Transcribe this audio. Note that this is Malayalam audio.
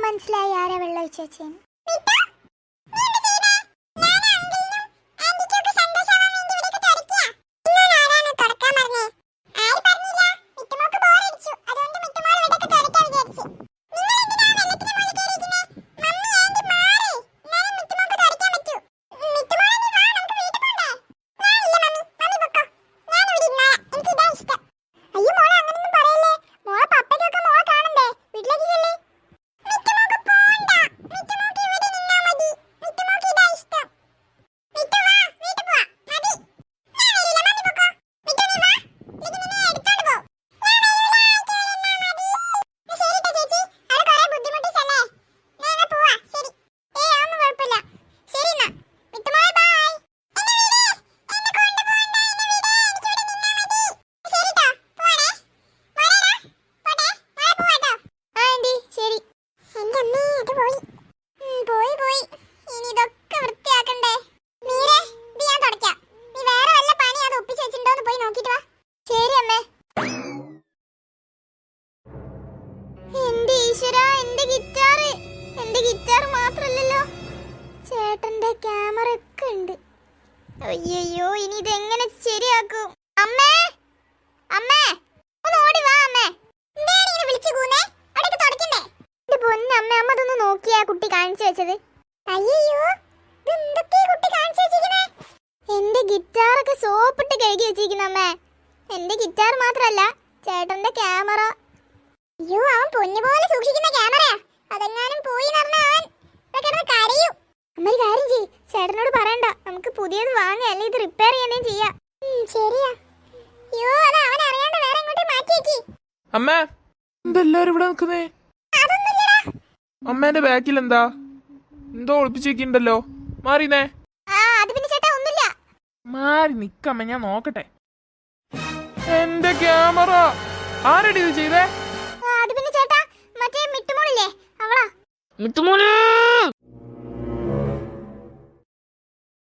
മനസ്സിലായി ആരാ വെള്ളം ഒഴിച്ചേച്ചേന്ന്. എന്റെ ഗിറ്റാർ മാത്രല്ലല്ലോ, ചേട്ടന്റെ ക്യാമറ ഒക്കെ ഉണ്ട്. അയ്യോ, ഇനി ഇതെങ്ങനെ ശരിയാക്കും? അമ്മേ, അമ്മേ, ഒന്ന് ഓടി വാ അമ്മേ. എന്താണ് ഇങ്ങനെ വിളിച്ചു കൂന്നേ? അടക്ക് തുടക്കണ്ടേ? എന്റെ പൊന്നമ്മ, അമ്മ അതൊന്ന് നോക്കിയാ കുട്ടി കാണിച്ചു വെച്ചത്. അയ്യോ, ഇതെന്തൊക്കെയാ കുട്ടി കാണിച്ചു വെച്ചിരിക്കുന്നേ? എന്റെ ഗിറ്റാറൊക്കെ സോപ്പിട്ട് കഴുകി വെച്ചിരിക്കുന്ന അമ്മേ. എന്റെ ഗിറ്റാർ മാത്രല്ല, ചേട്ടന്റെ ക്യാമറ. അയ്യോ, അവൻ പൊന്നുപോലെ സൂക്ഷിക്കുന്ന ക്യാമറയാ. അതെങ്ങാനും പോയി നടന്നവൻ കരയും. അമ്മ ഒരു കാര്യം ചെയ്യ്, ചേട്ടനോട് പറയണ്ട, നമുക്ക് പുതിയത് വാങ്ങ, അല്ലെ ഇത് റിപ്പയർ ചെയ്യാനേ ചെയ്യാം. ശരിയാ. അയ്യോ, അത് അവൻ അറിയാണ്ട് വേറെ എങ്ങോട്ട് മാറ്റി വെക്കി. അമ്മേ, എന്തെല്ലാരും ഇവിടെ നിൽക്കുന്നേ? അമ്മേന്റെ ബാക്കിൽ എന്താ എന്തോ ഒളിപ്പിച്ചേക്കിണ്ടല്ലോ, മാറിനേ. മാറി നിക്കമ്മ, ഞാൻ നോക്കട്ടെ. എന്റെ ക്യാമറ ആരടി ഇത് ചെയ്തേ? അത് പിന്നെ ചേട്ടാ, മറ്റേ മിട്ടുമോളില്ലേ, അവളാ. മിട്ടുമോള്